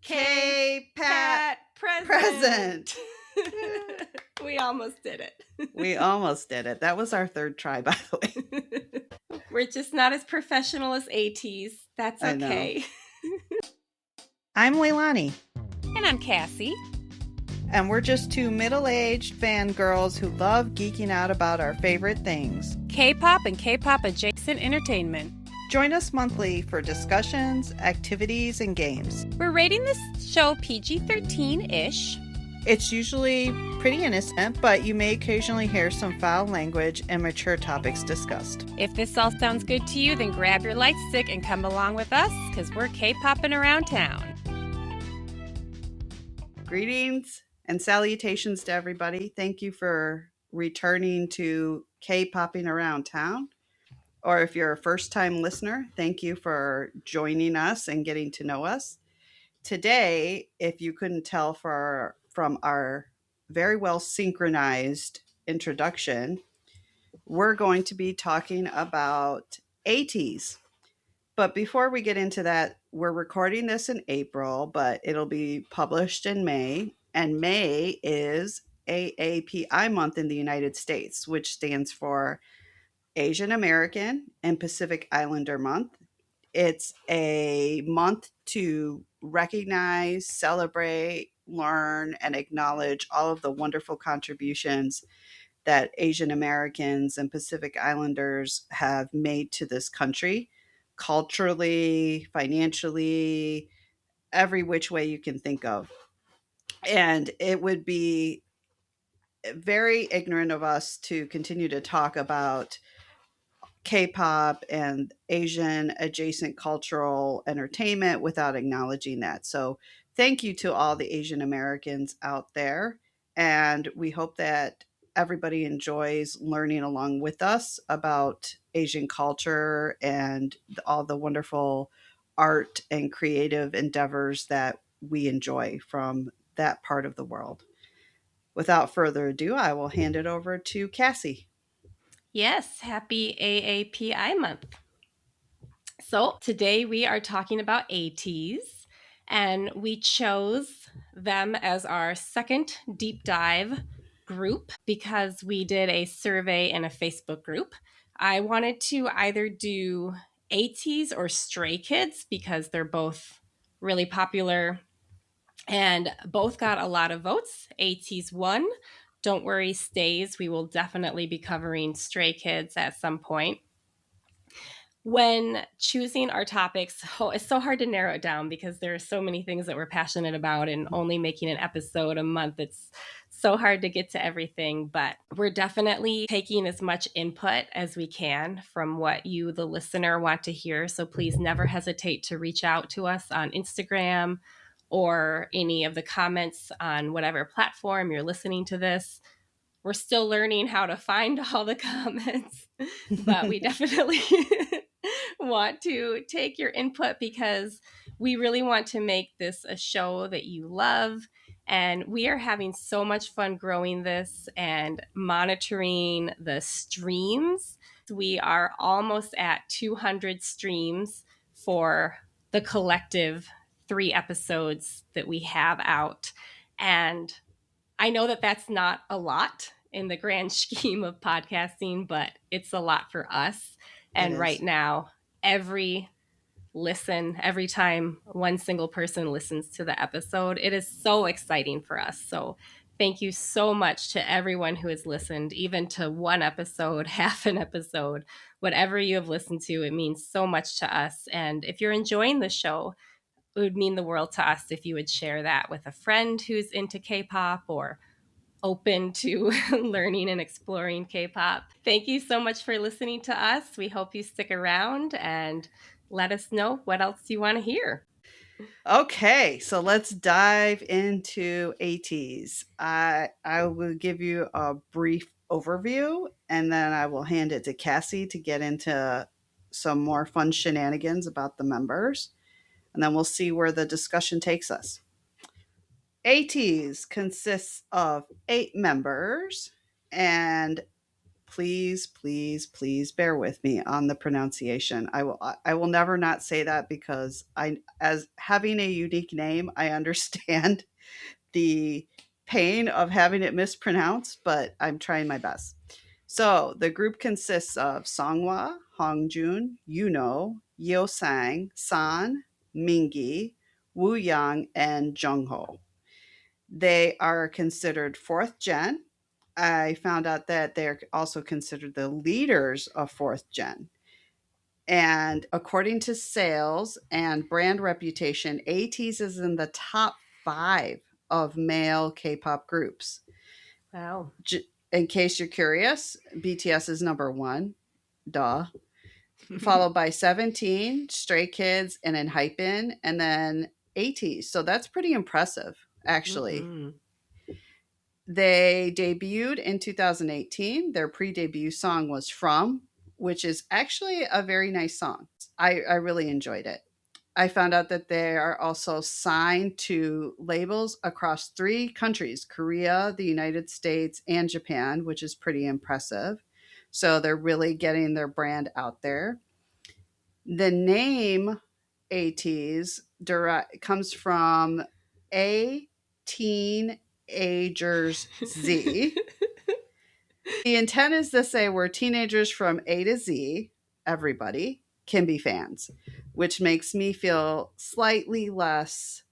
K-Pat present. We almost did it. We almost did it. That was our third try, by the way. We're just not as professional as ATEEZ. That's okay. I'm Leilani. And I'm Cassie. And we're just two middle-aged fangirls who love geeking out about our favorite things. K-pop and K-pop adjacent entertainment. Join us monthly for discussions, activities, and games. We're rating this show PG-13-ish. It's usually pretty innocent, but you may occasionally hear some foul language and mature topics discussed. If this all sounds good to you, then grab your light stick and come along with us, because we're K-popping around town. Greetings and salutations to everybody. Thank you for returning to K-popping around town. Or if you're a first-time listener, thank you for joining us and getting to know us. Today, if you couldn't tell from our very well synchronized introduction, we're going to be talking about ATEEZ. But before we get into that, we're recording this in April, but it'll be published in May. And May is AAPI month in the United States, which stands for Asian American and Pacific Islander month. It's a month to recognize, celebrate, learn, and acknowledge all of the wonderful contributions that Asian Americans and Pacific Islanders have made to this country, culturally, financially, every which way you can think of. And it would be very ignorant of us to continue to talk about K-pop and Asian adjacent cultural entertainment without acknowledging that. So thank you to all the Asian Americans out there. And we hope that everybody enjoys learning along with us about Asian culture and all the wonderful art and creative endeavors that we enjoy from that part of the world. Without further ado, I will hand it over to Cassie. Yes, happy AAPI month. So today we are talking about ATEEZ, and we chose them as our second deep dive group because we did a survey in a Facebook group. I wanted to either do ATEEZ or Stray Kids because they're both really popular and both got a lot of votes. ATEEZ won. Don't worry, stays. We will definitely be covering Stray Kids at some point. When choosing our topics, it's so hard to narrow it down because there are so many things that we're passionate about, and only making an episode a month, it's so hard to get to everything. But we're definitely taking as much input as we can from what you, the listener, want to hear. So please never hesitate to reach out to us on Instagram or any of the comments on whatever platform you're listening to this. We're still learning how to find all the comments, but we definitely want to take your input because we really want to make this a show that you love. And we are having so much fun growing this and monitoring the streams. We are almost at 200 streams for the collective 3 episodes that we have out. And I know that that's not a lot in the grand scheme of podcasting, but it's a lot for us. And right now, every time one single person listens to the episode, it is so exciting for us. So thank you so much to everyone who has listened, even to one episode, half an episode, whatever you have listened to. It means so much to us. And if you're enjoying the show, it would mean the world to us if you would share that with a friend who's into K-pop or open to learning and exploring K-pop. Thank you so much for listening to us. We hope you stick around and let us know what else you want to hear. Okay, so let's dive into ATEEZ. I will give you a brief overview, and then I will hand it to Cassie to get into some more fun shenanigans about the members, and then we'll see where the discussion takes us. ATEEZ consists of 8 members, and please, please, please bear with me on the pronunciation. I will never not say that because I, as having a unique name, I understand the pain of having it mispronounced, but I'm trying my best. So the group consists of Songhwa, Hongjun, Yuno, Yeosang, San, Mingi, Wu Yang, and Jungho. They are considered fourth gen. I found out that they're also considered the leaders of fourth gen. And according to sales and brand reputation, ATEEZ is in the top five of male K pop groups. Wow. In case you're curious, BTS is number one, duh, followed by 17, Stray Kids, and then Hypen, and then ATEEZ. So that's pretty impressive, actually. Mm-hmm. They debuted in 2018. Their pre debut song was From, which is actually a very nice song. I really enjoyed it. I found out that they are also signed to labels across three countries: Korea, the United States, and Japan, which is pretty impressive. So they're really getting their brand out there. The name ATEEZ comes from A Teenagers Z. The intent is to say we're teenagers from A to Z, everybody can be fans, which makes me feel slightly less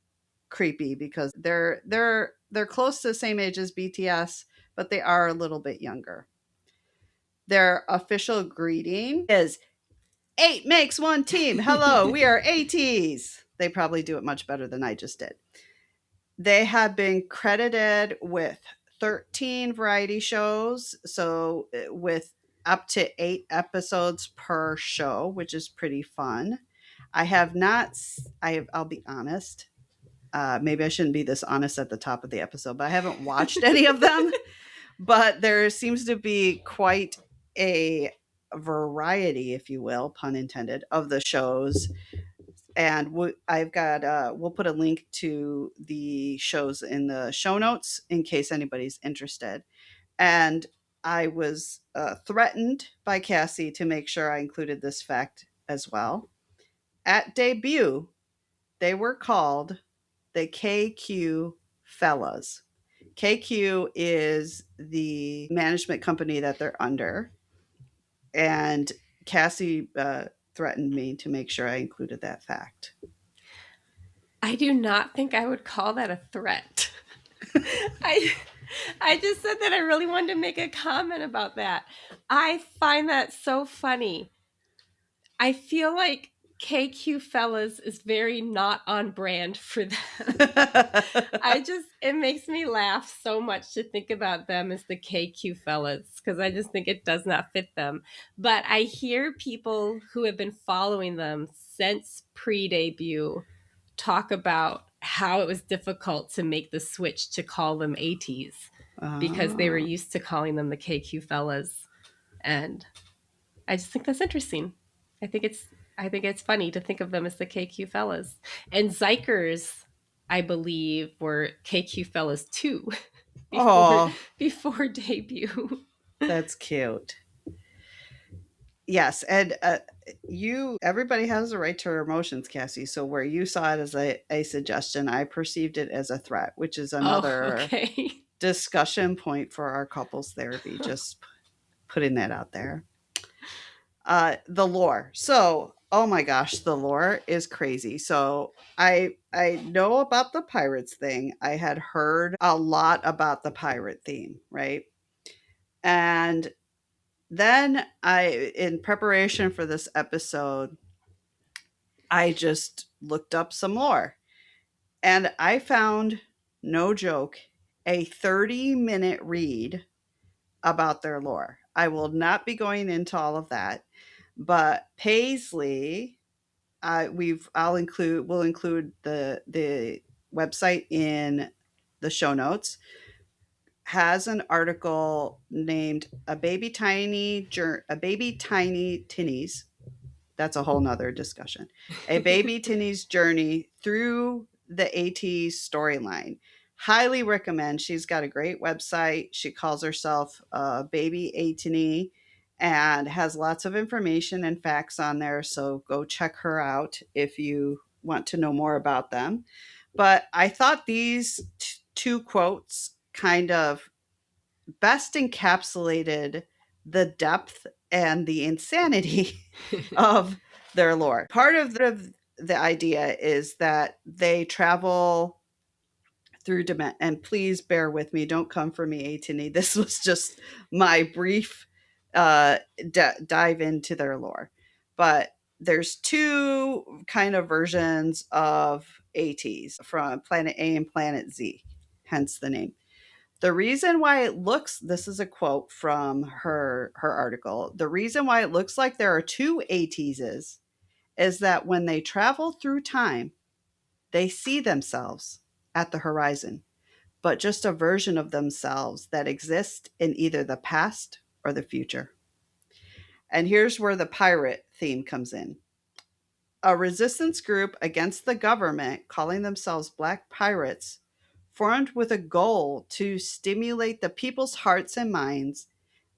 creepy because they're close to the same age as BTS, but they are a little bit younger. Their official greeting is eight makes one team. Hello, we are ATEEZ. They probably do it much better than I just did. They have been credited with 13 variety shows, so with up to 8 episodes per show, which is pretty fun. I have not, I'll be honest. Maybe I shouldn't be this honest at the top of the episode, but I haven't watched any of them. But there seems to be quite a variety, if you will, pun intended, of the shows. And I've got, we'll put a link to the shows in the show notes in case anybody's interested. And I was threatened by Cassie to make sure I included this fact as well. At debut, they were called the KQ Fellas. KQ is the management company that they're under. And Cassie threatened me to make sure I included that fact. I do not think I would call that a threat. I I just said that I really wanted to make a comment about that. I find that so funny. I feel like KQ Fellas is very not on brand for them. It makes me laugh so much to think about them as the KQ Fellas because I just think it does not fit them. But I hear people who have been following them since pre debut talk about how it was difficult to make the switch to call them ATEEZ because they were Oh. used to calling them the KQ Fellas. And I just think that's interesting. I think it's I think it's funny to think of them as the KQ Fellas. And Zikers, I believe, were KQ Fellas too before Oh, before debut. that's cute. Yes, and everybody has a right to their emotions, Cassie. So where you saw it as a suggestion, I perceived it as a threat, which is Oh, another okay. discussion point for our couples therapy. Just putting that out there. The lore. So, oh my gosh, the lore is crazy. So I know about the pirates thing. I had heard a lot about the pirate theme, right? And then in preparation for this episode, I just looked up some lore and I found, no joke, a 30-minute read about their lore. I will not be going into all of that, but Paisley, we'll include the website in the show notes, has an article named a baby tiny tinnies. That's a whole nother discussion. A baby tinny's journey through the AT storyline. Highly recommend. She's got a great website. She calls herself Babytiny and has lots of information and facts on there. So go check her out if you want to know more about them. But I thought these two quotes kind of best encapsulated the depth and the insanity of their lore. Part of the idea is that they travel through dimension. And please bear with me. Don't come for me, Atini. This was just my brief dive into their lore. But there's two kind of versions of ATEEZ from Planet A and Planet Z, hence the name. The reason why it looks, this is a quote from her article. The reason why it looks like there are two ATEEZs is that when they travel through time, they see themselves at the horizon, but just a version of themselves that exists in either the past or the future. And here's where the pirate theme comes in. A resistance group against the government, calling themselves Black Pirates, formed with a goal to stimulate the people's hearts and minds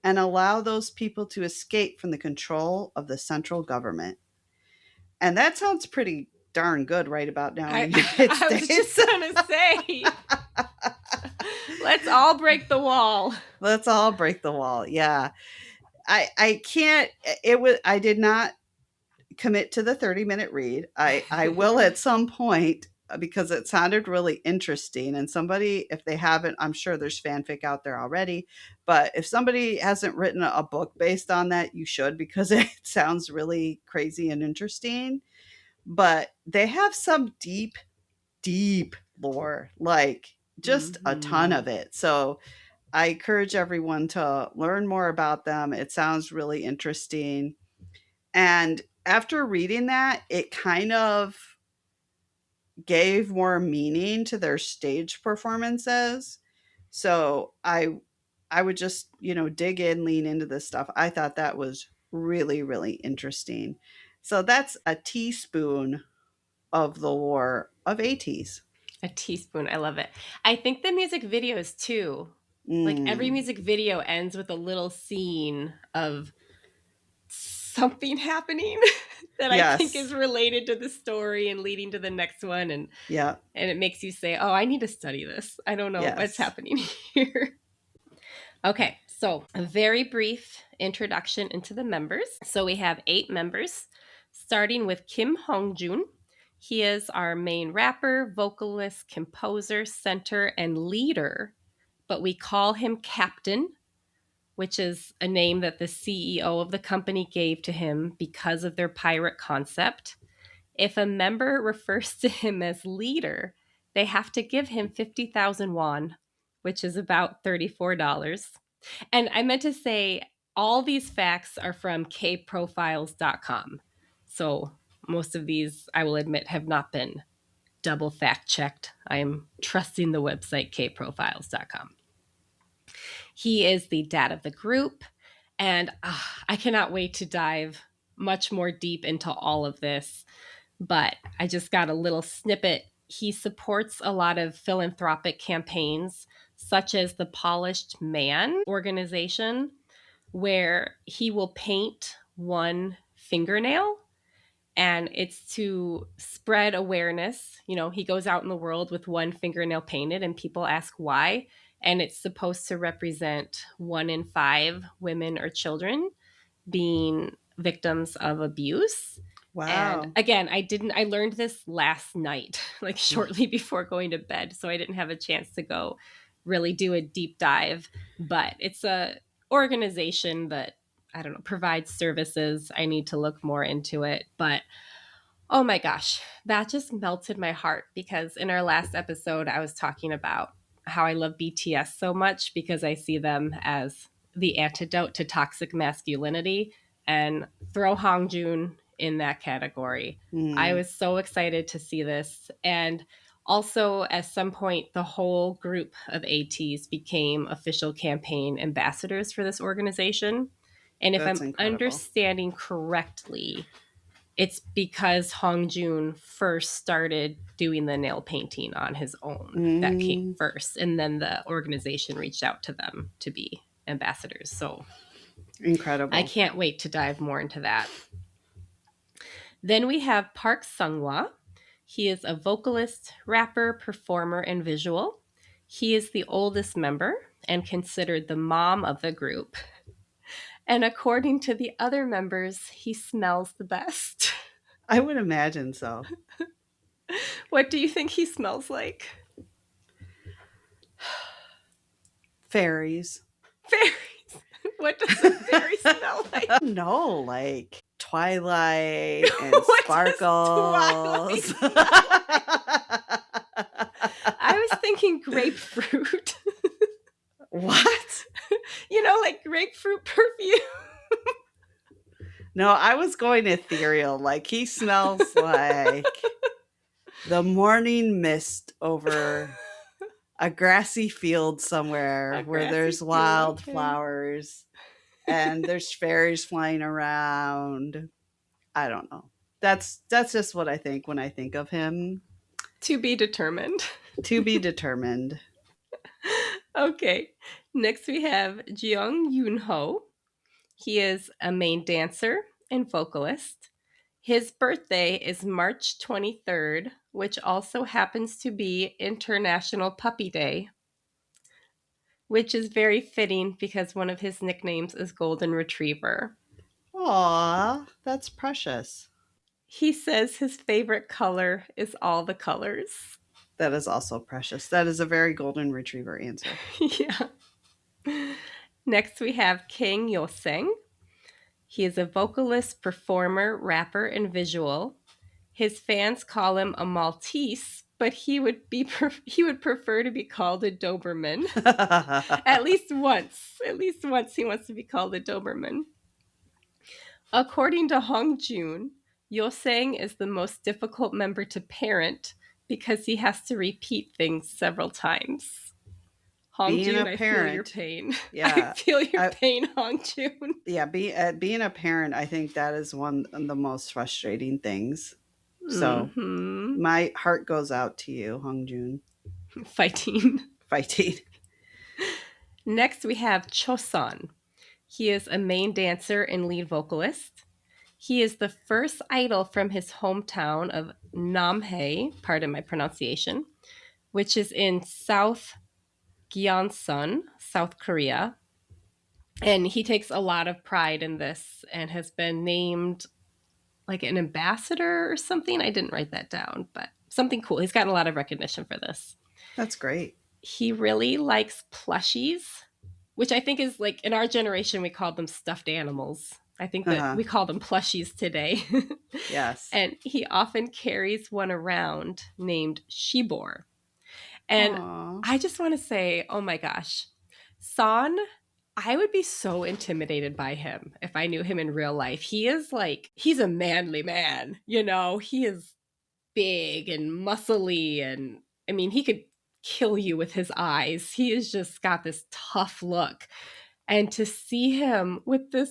and allow those people to escape from the control of the central government. And that sounds pretty darn good right about now in I the United I was just States. gonna say, let's all break the wall. Let's all break the wall. Yeah. I can't, it was, I did not commit to the 30-minute read. I will at some point because it sounded really interesting. And somebody, if they haven't, I'm sure there's fanfic out there already. But if somebody hasn't written a book based on that, you should, because it sounds really crazy and interesting. But they have some deep, deep lore, like just a ton Mhm. of it. So I encourage everyone to learn more about them. It sounds really interesting. And after reading that, it kind of gave more meaning to their stage performances. So I would just, dig in, lean into this stuff. I thought that was really, really interesting. So that's a teaspoon of the lore of ATEEZ. A teaspoon. I love it. I think the music videos too. Like every Mm, music video ends with a little scene of something happening that I think is yes. related to the story and leading to the next one, Yeah. and it makes you say, "Oh, I need to study this. I don't know what's Yes. happening here." Okay, so a very brief introduction into the members. So we have 8 members, starting with Kim Hongjun. He is our main rapper, vocalist, composer, center, and leader, but we call him Captain, which is a name that the CEO of the company gave to him because of their pirate concept. If a member refers to him as leader, they have to give him 50,000 won, which is about $34. And I meant to say, all these facts are from kprofiles.com. So most of these, I will admit, have not been double fact checked. I am trusting the website kprofiles.com. He is the dad of the group, and I cannot wait to dive much more deep into all of this. But I just got a little snippet. He supports a lot of philanthropic campaigns, such as the Polished Man organization, where he will paint one fingernail, and it's to spread awareness. You know, he goes out in the world with one fingernail painted and people ask why, and it's supposed to represent 1 in 5 women or children being victims of abuse. And Wow. again, I learned this last night, like shortly before going to bed, so I didn't have a chance to go really do a deep dive, but it's a organization that, I don't know, provides services. I need to look more into it, but oh my gosh, that just melted my heart because in our last episode, I was talking about how I love BTS so much because I see them as the antidote to toxic masculinity, and throw Hongjoon in that category. I Mm, was so excited to see this. And also, at some point, the whole group of ATs became official campaign ambassadors for this organization. And if that's I'm incredible. understanding correctly, It's because Hong Joon first started doing the nail painting on his own. That came Mm, first. And then the organization reached out to them to be ambassadors. So I incredible. can't wait to dive more into that. Then we have Park Sung-hwa. He is a vocalist, rapper, performer, and visual. He is the oldest member and considered the mom of the group. And according to the other members, he smells the best. I would imagine so. What do you think he smells like? Fairies. Fairies. What does a fairy smell like? No, like Twilight and What does Twilight sparkles. smell like? I was thinking grapefruit. What? Like grapefruit perfume. No, I was going ethereal. Like he smells like the morning mist over a grassy field somewhere A where grassy there's field, okay. wildflowers and there's fairies flying around. I don't know. That's just what I think when I think of him. To be determined. To be determined. Okay. Next we have Jeong Yoon Ho. He is a main dancer and vocalist. His birthday is March 23rd, which also happens to be International Puppy Day, which is very fitting because one of his nicknames is Golden Retriever. Aw, that's precious. He says his favorite color is all the colors. That is also precious. That is a very golden retriever answer. Yeah. Next, we have Kang Yo-seng. He is a vocalist, performer, rapper, and visual. His fans call him a Maltese, but he would prefer to be called a Doberman. At least once. At least once he wants to be called a Doberman. According to Hong Joon, Yo-sang is the most difficult member to parent because he has to repeat things several times. Hong Being a Joon, I feel your parent, pain. I yeah, feel your I, pain, Hong Joon. yeah, being a parent, I think that is one of the most frustrating things. So Mm-hmm. my heart goes out to you, Hong Joon. Fighting. Fighting. Next, we have Chosun. He is a main dancer and lead vocalist. He is the first idol from his hometown of Namhae, pardon my pronunciation, which is in South Gyeongsan, South Korea. And he takes a lot of pride in this and has been named like an ambassador or something. I didn't write that down, but something cool. He's gotten a lot of recognition for this. That's great. He really likes plushies, which I think is like in our generation, we called them stuffed animals. I think that Uh-huh. we call them plushies today. Yes. And he often carries one around named Shibor. And Aw. I just want to say, oh my gosh, San, I would be so intimidated by him if I knew him in real life. He's a manly man, he is big and muscly. And I mean, he could kill you with his eyes. He has just got this tough look. And to see him with this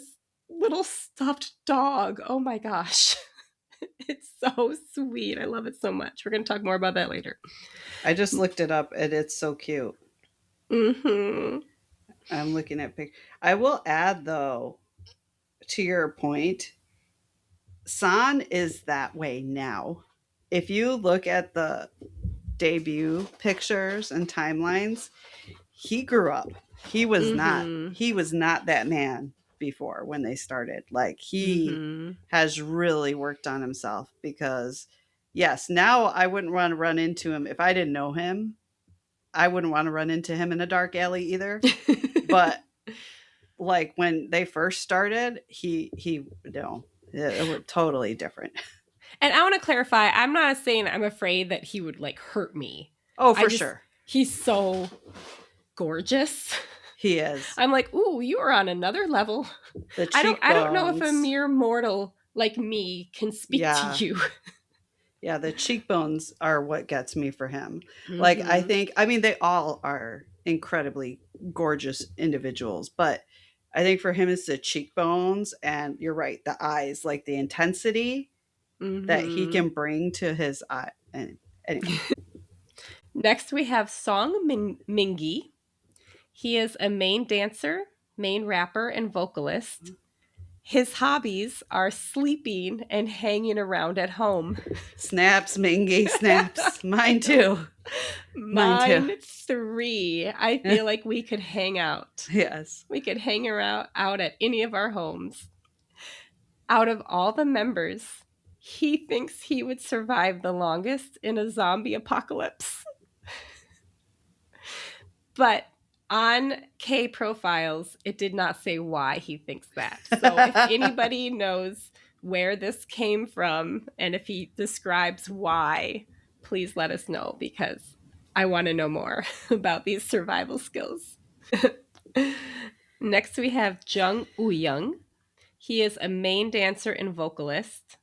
little stuffed dog, oh my gosh. It's so sweet. I love it so much. We're going to talk more about that later. I just looked it up and it's so cute. Mm-hmm. I'm looking at pic. I will add though, to your point, San is that way now. If you look at the debut pictures and timelines, he grew up. He was not Mm-hmm. he was not that man before when they started. Like he Mm-hmm. has really worked on himself because yes, now I wouldn't want to run into him if I didn't know him. I wouldn't want to run into him in a dark alley either. But like when they first started, he no, it was totally different. And I want to clarify, I'm not saying I'm afraid that he would like hurt me. Oh, I for just, sure. he's so gorgeous. He is. I'm like, ooh, you are on another level. The I don't know if a cheekbones. mere mortal like me can speak to Yeah. you. Yeah, the cheekbones are what gets me for him. Like Mm-hmm. I mean they all are incredibly gorgeous individuals, but I think for him it's the cheekbones and you're right, the eyes, like the intensity. that he Mm-hmm. can bring to his eye. And anyway, Next, we have Mingi. He is a main dancer, main rapper, and vocalist. His hobbies are sleeping and hanging around at home. snaps, Mingy, snaps. I Mine know. too. Mine too. Mine three. I feel like we could hang out. Yes. We could hang around out at any of our homes. Out of all the members, he thinks he would survive the longest in a zombie apocalypse. But on K profiles, it did not say why he thinks that. So if anybody knows where this came from and if he describes why, please let us know because I want to know more about these survival skills. Next, we have Jung Woo-young. He is a main dancer and vocalist.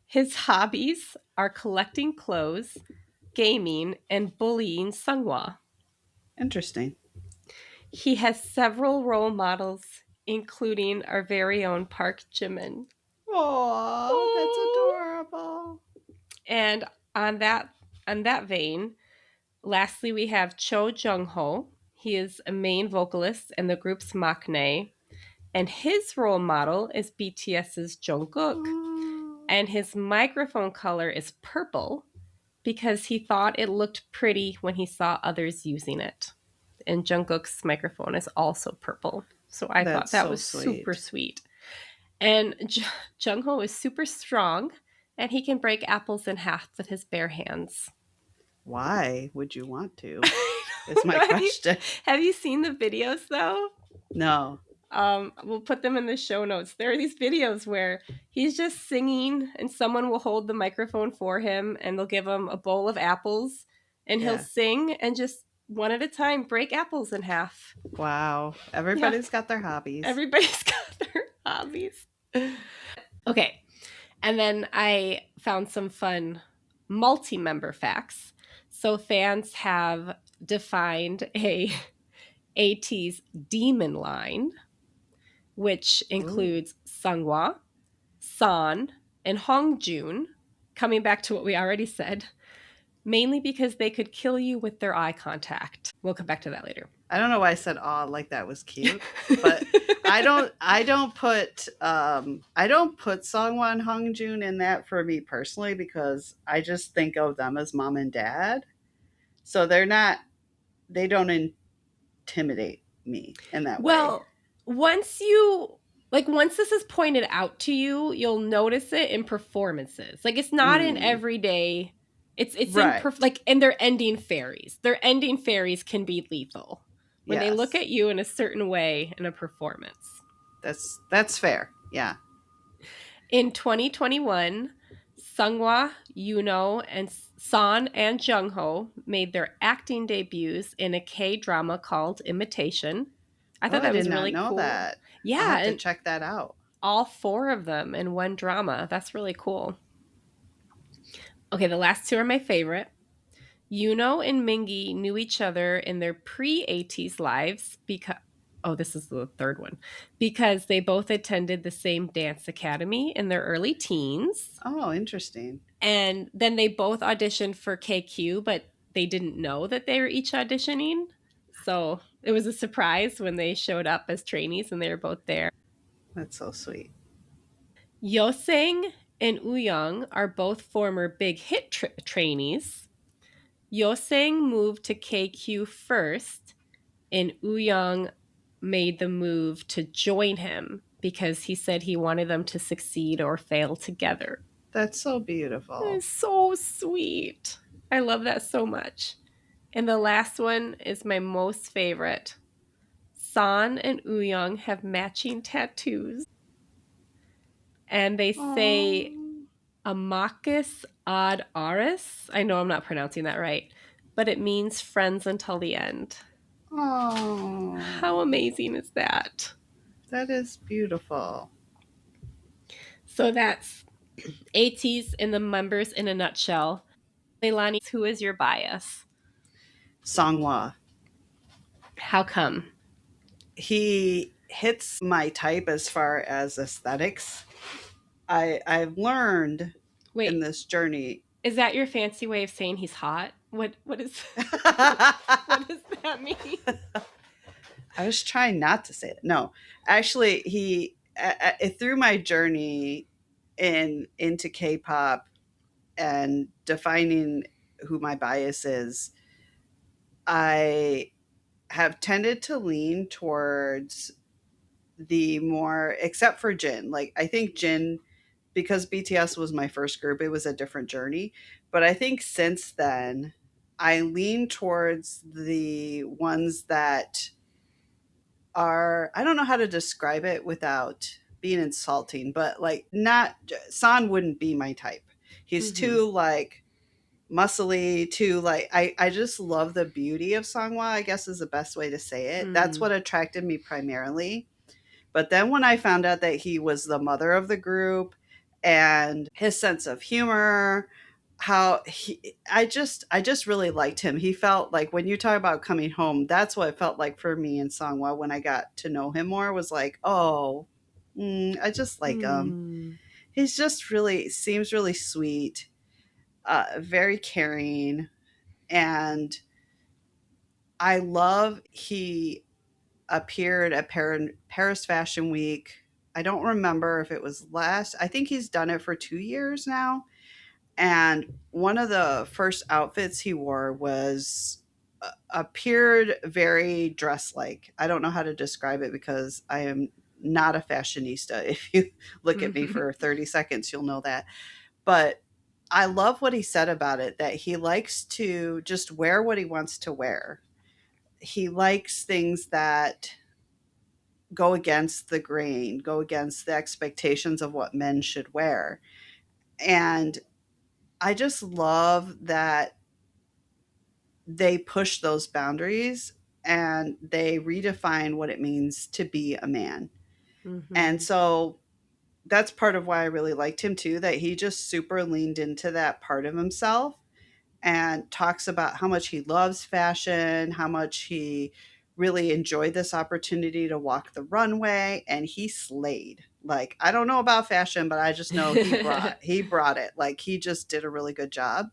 His hobbies are collecting clothes, gaming, and bullying Sunghwa. Interesting. He has several role models, including our very own Park Jimin. Oh, that's Oh. adorable. And on that vein, lastly we have Cho Jung Ho. He is a main vocalist in the group's maknae, and his role model is BTS's Jungkook. Oh, And his microphone color is purple because he thought it looked pretty when he saw others using it. And Jungkook's microphone is also purple. So I thought that's that so was super sweet. sweet. And Jungho is super strong and he can break apples in half with his bare hands. Why would you want to? I Is don't my know. question. Have you seen the videos though? No. We'll put them in the show notes. There are these videos where he's just singing and someone will hold the microphone for him and they'll give him a bowl of apples and he'll Yeah. sing and just one at a time break apples in half. Wow. Yeah, Everybody's got their hobbies. everybody's got their hobbies. Okay, and then I found some fun multi member facts. So fans have defined a ATEEZ demon line, which Ooh, includes Sunghwa, San, and Hongjun, coming back to what we already said, mainly because they could kill you with their eye contact. We'll come back to that later. I don't know why I said "aw" like that was cute, but I don't put Songwon Hongjun in that for me personally because I just think of them as mom and dad. So they don't intimidate me in that way. Well, once once this is pointed out to you, you'll notice it in performances. Like it's not in Mm, everyday. It's in right. and they're ending fairies. Their ending fairies can be lethal when they look Yes. at you in a certain way in a performance. That's fair. Yeah. In 2021, Sunghwa, Yuno, and San and Jungho made their acting debuts in a K-drama called Imitation. I Oh, thought I that did was not really know cool. that. I'll Yeah, have to and check that out. all four of them in one drama. That's really cool. Okay, the last two are my favorite. Yuno and Mingi knew each other in their pre-ATEEZ lives because oh, this is the third one. Because they both attended the same dance academy in their early teens. Oh, interesting. And then they both auditioned for KQ, but they didn't know that they were each auditioning. So it was a surprise when they showed up as trainees and they were both there. That's so sweet. Yoseng and Uyong are both former Big Hit trainees. Yoseng moved to KQ first, and Uyong made the move to join him because he said he wanted them to succeed or fail together. That's so beautiful. It's so sweet. I love that so much. And the last one is my most favorite. San and Uyong have matching tattoos, and they say Oh, Amacus ad aris. I know I'm not pronouncing that right, but it means friends until the end. How oh, amazing is that? that is beautiful. So that's ATEEZ and the members in a nutshell. Leilani, who is your bias? Songwa. How come? He hits my type as far as aesthetics. I've learned in Wait, this journey. is that your fancy way of saying he's hot? What is what does that mean? I was trying not to say it. No, actually, through my journey into K-pop and defining who my bias is, I have tended to lean towards the more, except for Jin. Like I think Jin, because BTS was my first group, it was a different journey. But I think since then, I lean towards the ones that are, I don't know how to describe it without being insulting, but like not, San wouldn't be my type. He's Mhm. too like muscly, too like, I just love the beauty of Sangwa, I guess is the best way to say it. That's Mm. what attracted me primarily. But then when I found out that he was the mother of the group and his sense of humor, how I just really liked him. He felt like, when you talk about coming home, that's what it felt like for me in Songwa when I got to know him more, was like, oh, I just like him. Mm. He's just really seems really sweet, very caring, and I love he appeared at Paris Fashion Week. I don't remember if it was last. I think he's done it for 2 years now. And one of the first outfits he wore was, appeared very dress like. I don't know how to describe it because I am not a fashionista. If you look at me Mhm. for 30 seconds, you'll know that. But I love what he said about it, that he likes to just wear what he wants to wear. He likes things that go against the grain, go against the expectations of what men should wear. And I just love that they push those boundaries and they redefine what it means to be a man. And Mhm. so that's part of why I really liked him too, that he just super leaned into that part of himself and talks about how much he loves fashion, how much he really enjoyed this opportunity to walk the runway, and he slayed. Like, I don't know about fashion, but I just know he brought it. Like, he just did a really good job.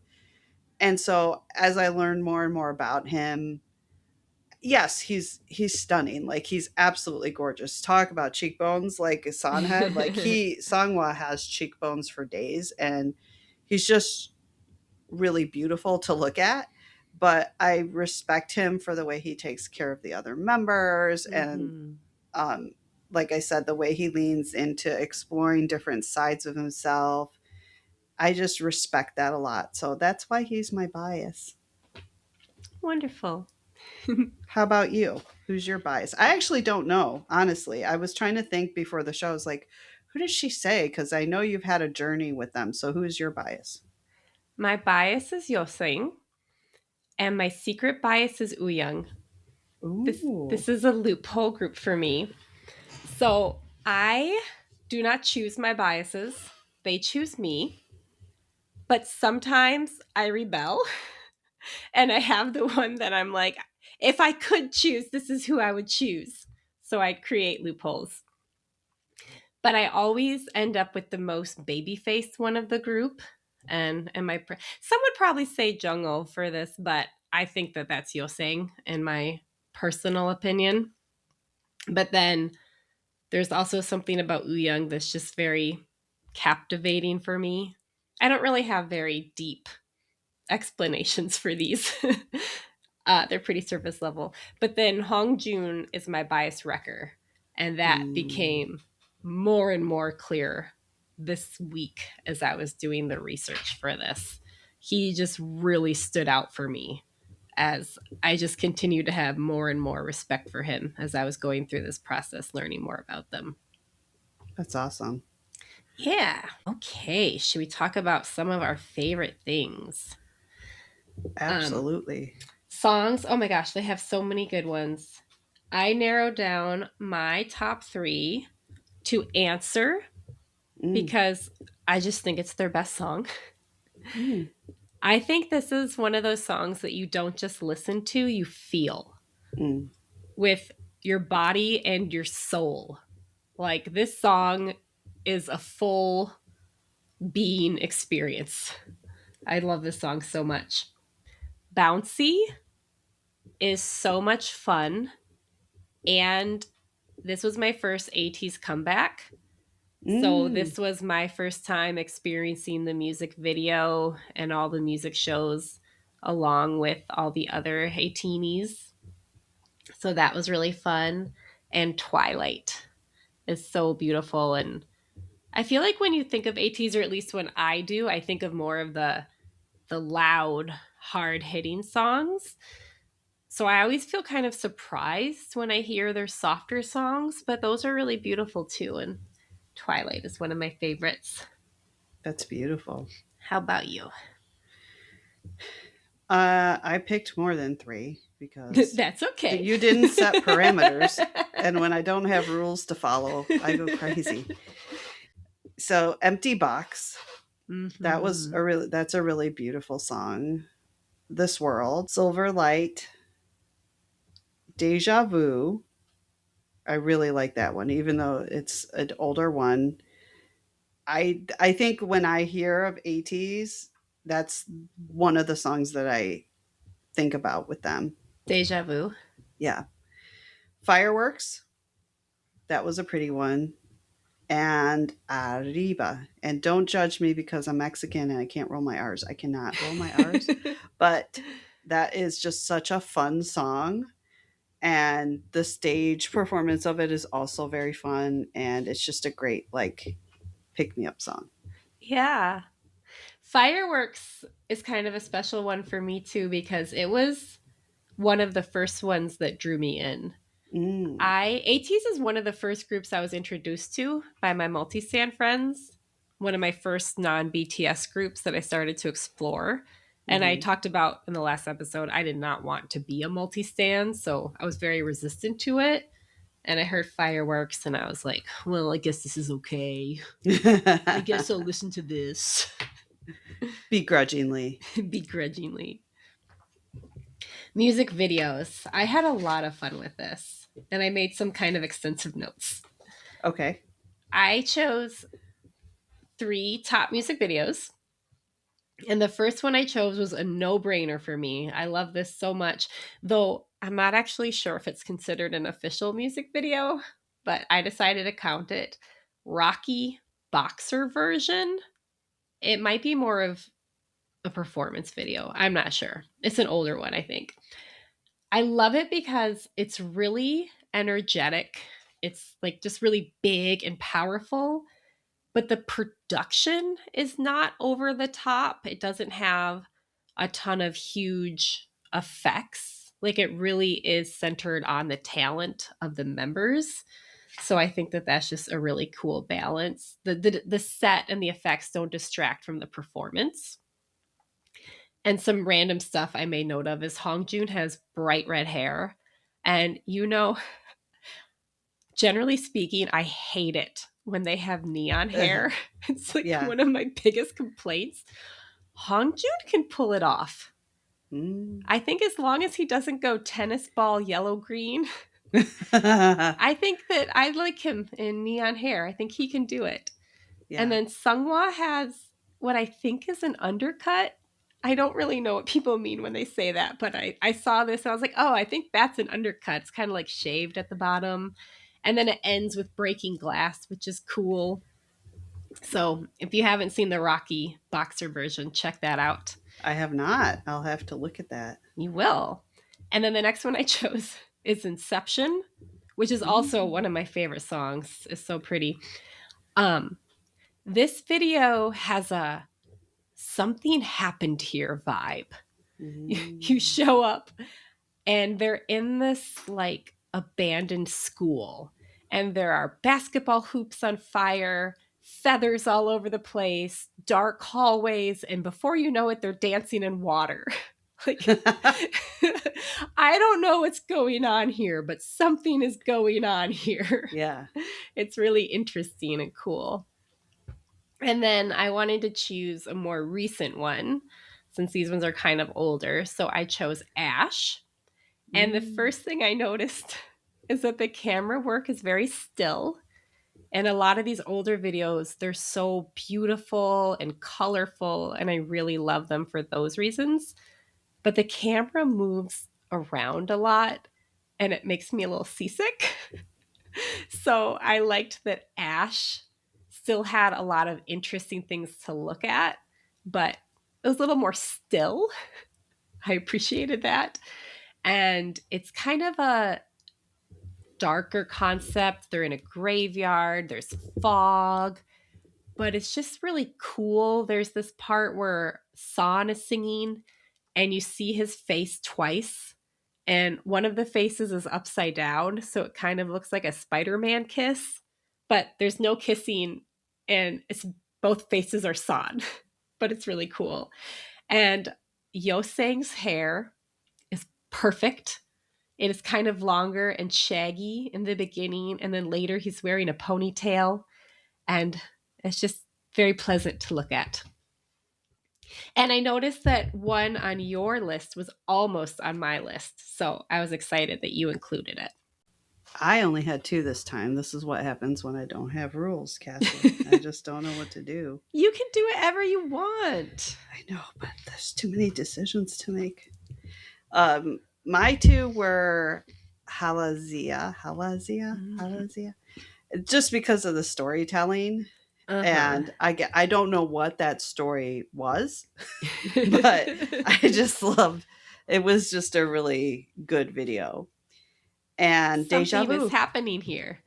And so as I learned more and more about him, yes, he's stunning. Like, he's absolutely gorgeous. Talk about cheekbones like San had. Like, he Sangwa has cheekbones for days, and he's just really beautiful to look at. But I respect him for the way he takes care of the other members, and Mhm. um, like I said, the way he leans into exploring different sides of himself. I just respect that a lot. So that's why he's my bias. Wonderful. How about you? Who's your bias? I actually don't know, honestly. I was trying to think before the show. I was like, who did she say? Because I know you've had a journey with them. So who's your bias? My bias is Yosing, and my secret bias is Uyang. This Ooh. is a loophole group for me. So I do not choose my biases; they choose me. But sometimes I rebel, and I have the one that I'm like, if I could choose, this is who I would choose. So I create loopholes. But I always end up with the most baby faced one of the group. And some would probably say Jungho for this, but I think that that's Yoseng in my personal opinion. But then there's also something about Young that's just very captivating for me. I don't really have very deep explanations for these. They're pretty surface level. But then Hong Jun is my bias wrecker. And that Mm, became more and more clear this week as I was doing the research for this. He just really stood out for me as I just continued to have more and more respect for him as I was going through this process, learning more about them. that's awesome. Yeah. Okay. Should we talk about some of our favorite things? Um, Absolutely. Songs, oh my gosh, they have so many good ones. I narrowed down my top three to Answer Mm, because I just think it's their best song. mm, I think this is one of those songs that you don't just listen to, you feel mm. with your body and your soul. Like this song is a full being experience. I love this song so much. Bouncy is so much fun. And this was my first ATEEZ comeback. So Mm, this was my first time experiencing the music video and all the music shows along with all the other ATEEZ. So that was really fun. And Twilight is so beautiful. And I feel like when you think of ATEEZ, or at least when I do, I think of more of the loud, hard hitting songs. So I always feel kind of surprised when I hear their softer songs, but those are really beautiful too. And Twilight is one of my favorites. that's beautiful. How about you? I picked more than three because That's okay. you didn't set parameters. And when I don't have rules to follow, I go crazy. So, Empty Box, Mm-hmm. that's a really beautiful song. This World, Silver Light, Deja Vu. I really like that one, even though it's an older one. I think when I hear of ATEEZ, that's one of the songs that I think about with them. Deja vu. Yeah. Fireworks, that was a pretty one. And Arriba. And don't judge me because I'm Mexican and I can't roll my R's. I cannot roll my R's. But that is just such a fun song. And the stage performance of it is also very fun. And it's just a great, like, pick me up song. Yeah. Fireworks is kind of a special one for me too because it was one of the first ones that drew me in. Mm. I ATEEZ is one of the first groups I was introduced to by my multi-stan friends. One of my first non-BTS groups that I started to explore. And I Hmm. talked about in the last episode, I did not want to be a multi-stan, so I was very resistant to it. And I heard fireworks and I was like, well, I guess this is okay. I guess I'll listen to this Begrudgingly. begrudgingly. Music videos. I had a lot of fun with this and I made some kind of extensive notes. Okay. I chose 3 top music videos. And the first one I chose was a no brainer for me. I love this so much, though I'm not actually sure if it's considered an official music video, but I decided to count it. Rocky Boxer version. It might be more of a performance video. I'm not sure. It's an older one, I think. I love it because it's really energetic. It's like just really big and powerful, but the production is not over the top. It doesn't have a ton of huge effects. Like it really is centered on the talent of the members. So I think that that's just a really cool balance. The set and the effects don't distract from the performance. And some random stuff I made note of is Hongjoon has bright red hair. And generally speaking, I hate it when they have neon hair. It's like Yeah. one of my biggest complaints. Hongjoon can pull it off. Mm. I think as long as he doesn't go tennis ball yellow green, I think that I like him in neon hair. I think he can do it. And Yeah. then Sungwa has what I think is an undercut. I don't really know what people mean when they say that, but I saw this and I was like, oh, I think that's an undercut. It's kind of like shaved at the bottom. And then it ends with breaking glass, which is cool. So if you haven't seen the Rocky Boxer version, check that out. I have not. I'll have to look at that. You will. And then the next one I chose is Inception, which is also one Mm. of my favorite songs. It's so pretty. Um, this video has a something happened here vibe. You Mm. show up and they're in this like abandoned school and there are basketball hoops on fire, feathers all over the place, dark hallways, and before you know it they're dancing in water. Like I don't know what's going on here, but something is going on here. Yeah. It's really interesting and cool. And then I wanted to choose a more recent one since these ones are kind of older. So I chose Ash. And the Mm. first thing I noticed is that the camera work is very still And a lot of these older videos, they're so beautiful and colorful, and I really love them for those reasons. But the camera moves around a lot, and it makes me a little seasick. So I liked that Ash still had a lot of interesting things to look at, but it was a little more still. I appreciated that. And it's kind of a darker concept. They're in a graveyard, there's fog, but it's just really cool. There's this part where San is singing and you see his face twice. And one of the faces is upside down, so it kind of looks like a Spider-Man kiss, but there's no kissing, and it's both faces are San, but it's really cool. And Yosang's hair is perfect. It is kind of longer and shaggy in the beginning, and then later he's wearing a ponytail, and it's just very pleasant to look at. And I noticed that one on your list was almost on my list. So I was excited that you included it. I only had two this time. This is what happens when I don't have rules, Cassie. I just don't know what to do. You can do whatever you want. I know, but there's too many decisions to make. My two were Halazia, just because of the storytelling. Uh-huh. And I don't know what that story was, but I just loved it. Was just a really good video. And Deja Something is Vu. happening here.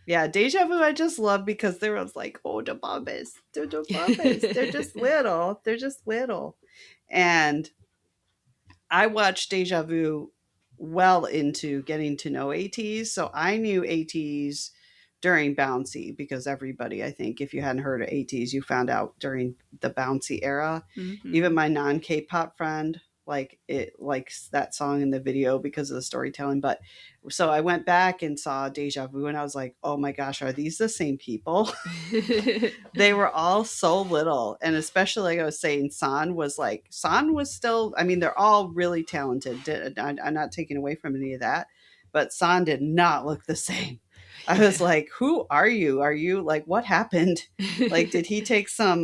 Yeah, Deja Vu I just love because there was like, oh, the Bombas, they're just little. They're just little. And I watched Deja Vu well into getting to know ATEEZ. So I knew ATEEZ during Bouncy because everybody, I think, if you hadn't heard of ATEEZ, you found out during the Bouncy era. Even Mm-hmm. my non K pop friend, like it likes that song in the video because of the storytelling. But so I went back and saw Deja Vu and I was like, oh my gosh, are these the same people? They were all so little, and especially like I was saying, San was still. I mean, they're all really talented. I'm not taking away from any of that, but San did not look the same. I was Yeah. like, "Who are you? Are you like what happened? Like, did he take some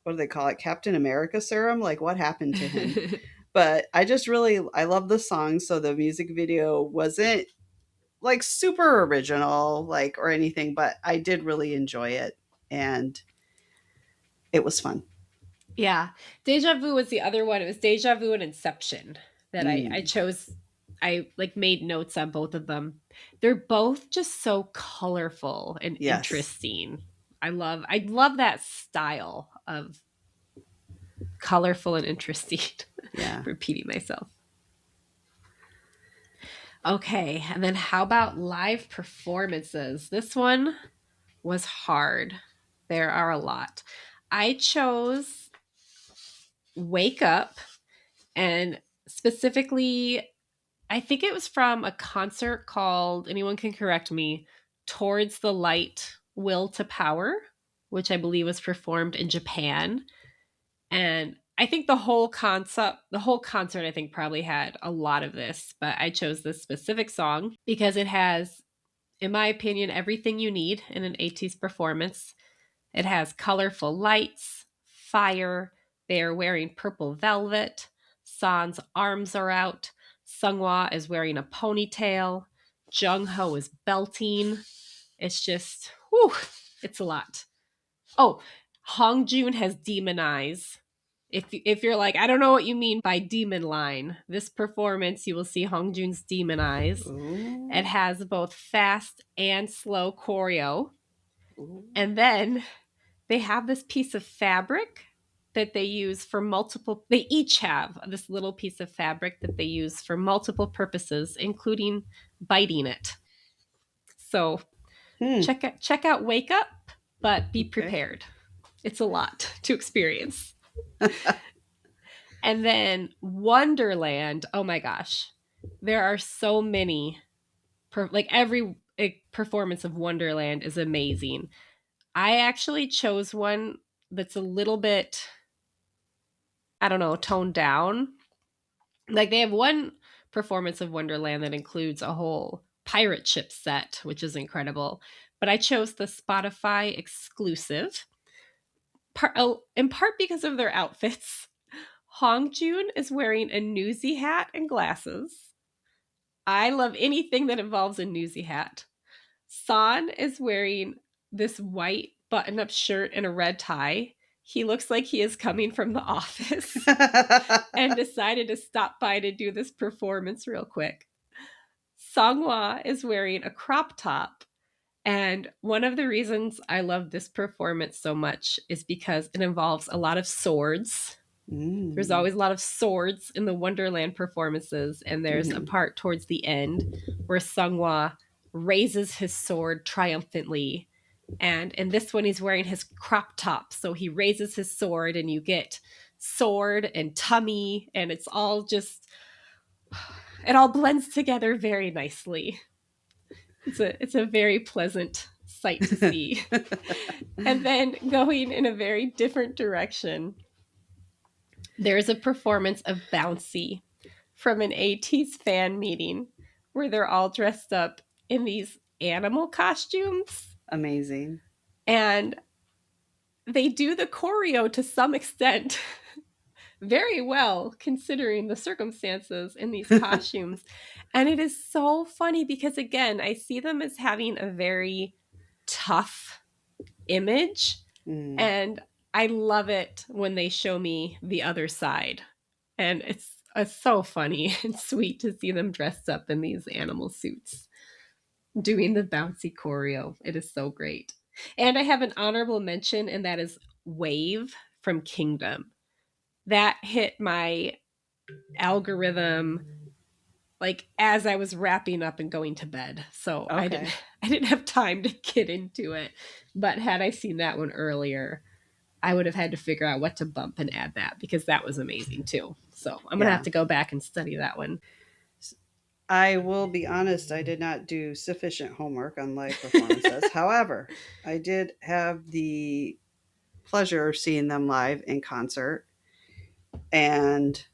what do they call it, Captain America serum? Like, what happened to him?" But I love the song. So the music video wasn't like super original, like or anything, but I did really enjoy it, and it was fun. Yeah. Deja Vu was the other one. It was Deja Vu and Inception that I Mm, chose. I like made notes on both of them. They're both just so colorful and yes. interesting. I love that style of colorful and interesting. Yeah. Repeating myself. Okay, and then how about live performances? This one was hard. There are a lot. I chose Wake Up, and specifically, I think it was from a concert called, anyone can correct me, Towards the Light, Will to Power, which I believe was performed in Japan. And I think the whole concert, I think probably had a lot of this, but I chose this specific song because it has, in my opinion, everything you need in an ATEEZ performance. It has colorful lights, fire, they are wearing purple velvet, San's arms are out, Sunghwa is wearing a ponytail, Jungho is belting. It's just, whew, it's a lot. Oh, Hongjoon has demon eyes. If you're like, I don't know what you mean by demon line, this performance you will see Hongjoon's demon eyes. It Ooh. has both fast and slow choreo. Ooh. And then they have this piece of fabric that they use for multiple, they each have this little piece of fabric that they use for multiple purposes, including biting it. So Hmm. check out Wake Up, but be Okay. prepared. It's a lot to experience. And then Wonderland, oh my gosh. There are so many like every performance of Wonderland is amazing. I actually chose one that's a little bit, I don't know, toned down. Like they have one performance of Wonderland that includes a whole pirate ship set, which is incredible. but I chose the Spotify exclusive, in part because of their outfits. Hongjun is wearing a newsy hat and glasses. I love anything that involves a newsy hat. San is wearing this white button up shirt and a red tie. He looks like he is coming from the office and decided to stop by to do this performance real quick. Songhwa is wearing a crop top. And one of the reasons I love this performance so much is because it involves a lot of swords. There's Mm. always a lot of swords in the Wonderland performances, and there's a Mhm. part towards the end where Songhwa raises his sword triumphantly. And in this one, he's wearing his crop top. So he raises his sword, and you get sword and tummy, and it's all just, it all blends together very nicely. It's a very pleasant sight to see. And then going in a very different direction, there's a performance of Bouncy from an ATEEZ fan meeting where they're all dressed up in these animal costumes. Amazing. And they do the choreo to some extent very well considering the circumstances in these costumes. And it is so funny because, again, I see them as having a very tough image. Mm. And I love it when they show me the other side. And it's so funny and sweet to see them dressed up in these animal suits doing the bouncy choreo. It is so great. And I have an honorable mention, and that is Wave from Kingdom. That hit my algorithm like as I was wrapping up and going to bed. So I didn't Okay. I didn't have time to get into it. But had I seen that one earlier, I would have had to figure out what to bump and add that because that was amazing too. So I'm gonna have Yeah. to go back and study that one. I will be honest, I did not do sufficient homework on live performances. However, I did have the pleasure of seeing them live in concert, and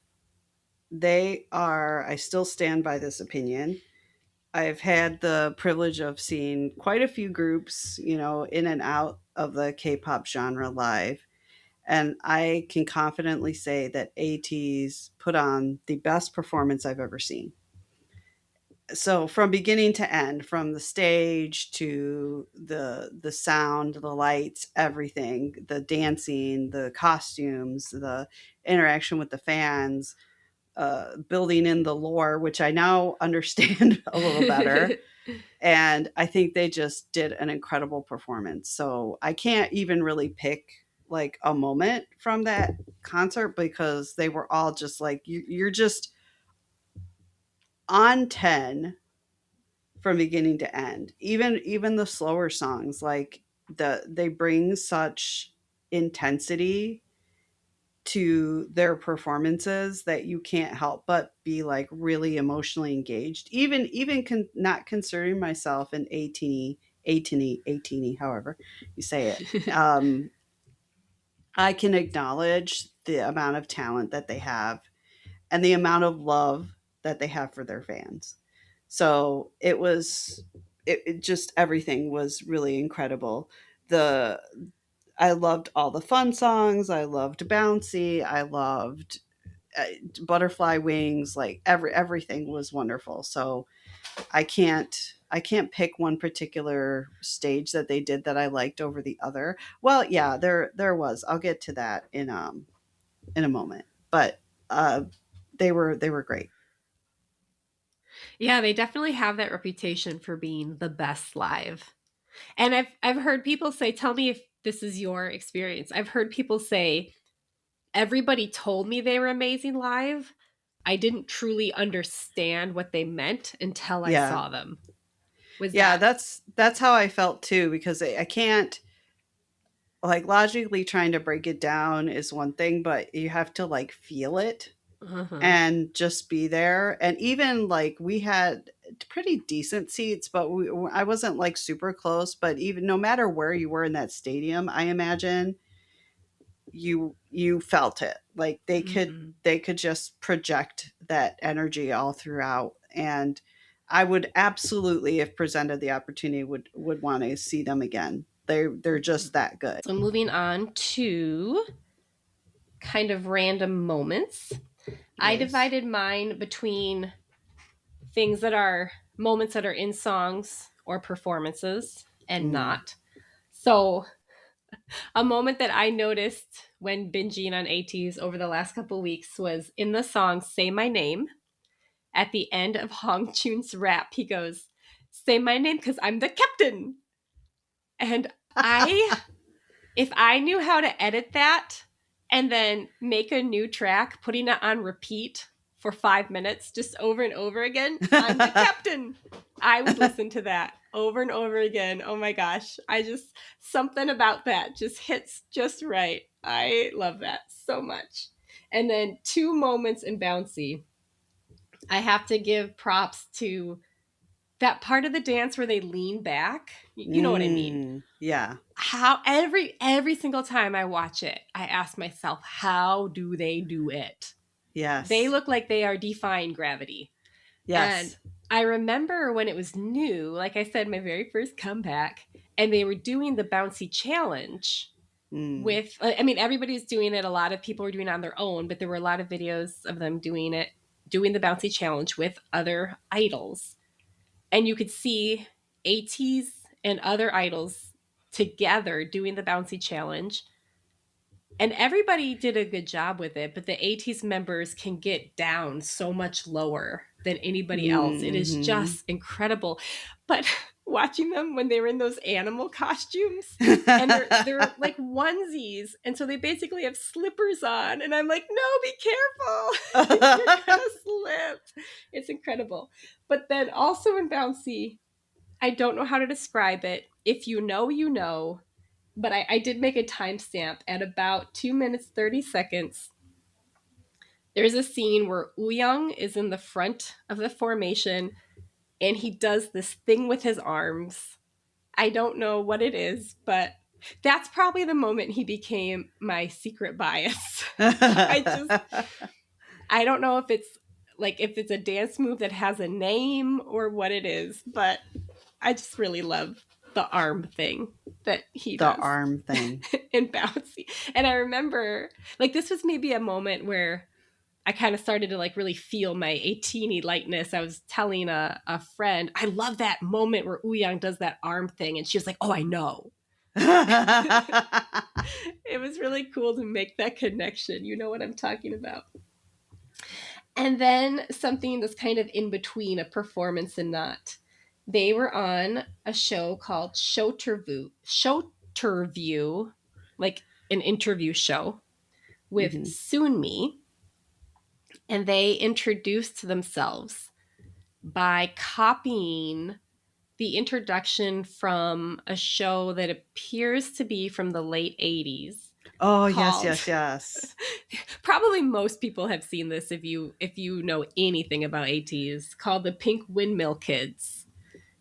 I still stand by this opinion. I've had the privilege of seeing quite a few groups, in and out of the K pop genre live. And I can confidently say that ATEEZ put on the best performance I've ever seen. So from beginning to end, from the stage to the sound, the lights, everything, the dancing, the costumes, the interaction with the fans, building in the lore, which I now understand a little better. And I think they just did an incredible performance. So I can't even really pick like a moment from that concert because they were all just like you're just on 10 from beginning to end. Even the slower songs, like they bring such intensity to their performances that you can't help but be like really emotionally engaged. Even not considering myself an 18 however you say it. I can acknowledge the amount of talent that they have and the amount of love that they have for their fans. So it just everything was really incredible. The I loved all the fun songs. I loved Bouncy. I loved uh, Butterfly Wings. Like everything was wonderful. So I can't pick one particular stage that they did that I liked over the other. Well, yeah, there was. I'll get to that in a moment. But uh, they were great. Yeah, they definitely have that reputation for being the best live. And I've heard people say, tell me if this is your experience. I've heard people say, everybody told me they were amazing live. I didn't truly understand what they meant until I Yeah. saw them. Was Yeah, that that's how I felt too because I can't like logically trying to break it down is one thing, but you have to like feel it uh-huh. and just be there. And even like we had pretty decent seats, but I wasn't like super close. But even no matter where you were in that stadium, I imagine you felt it. Like they could Mhm. they could just project that energy all throughout. And I would absolutely, if presented the opportunity, would want to see them again. They're just that good. So moving on to kind of random moments. I Yes. divided mine between things that are moments that are in songs or performances and Mm. not. So, a moment that I noticed when binging on ATEEZ over the last couple of weeks was in the song Say My Name. At the end of Hong Chun's rap, he goes, Say my name because I'm the captain. And I if I knew how to edit that and then make a new track, putting it on repeat for 5 minutes, just over and over again, I'm the captain. I would listen to that over and over again. Oh my gosh. Something about that just hits just right. I love that so much. And then two moments in Bouncy. I have to give props to that part of the dance where they lean back. You know what I mean? Yeah. How every single time I watch it, I ask myself, how do they do it? They Yes. look like they are defying gravity. And Yes. I remember when it was new, like I said, my very first comeback, and they were doing the bouncy challenge Mm. with, I mean, everybody's doing it. A lot of people were doing it on their own, but there were a lot of videos of them doing it, doing the bouncy challenge with other idols. And you could see ATEEZ and other idols together doing the bouncy challenge. And everybody did a good job with it, but the ATEEZ members can get down so much lower than anybody else. It is Mm-hmm. just incredible. But watching them when they were in those animal costumes and they're like onesies, and so they basically have slippers on, and I'm like, no, be careful. You're gonna slip. It's incredible. But then also in Bouncy, I don't know how to describe it. If you know, you know. But I did make a timestamp at about 2 minutes, 30 seconds. There's a scene where Uyang is in the front of the formation and he does this thing with his arms. I don't know what it is, but that's probably the moment he became my secret bias. I don't know if it's if it's a dance move that has a name or what it is, but I just really love the arm thing that he The does arm thing. in Bouncy. And I remember, this was maybe a moment where I kind of started to really feel my Atini lightness. I was telling a friend, I love that moment where Uyang does that arm thing. And she was like, oh, I know. It was really cool to make that connection. You know what I'm talking about. And then something that's kind of in between a performance and not. They were on a show called Showterview, like an interview show with Mhm. Sunmi, and they introduced themselves by copying the introduction from a show that appears to be from the late 80s Oh, yes, called yes, yes. probably most people have seen this if you know anything about ATs, called the Pink Windmill Kids,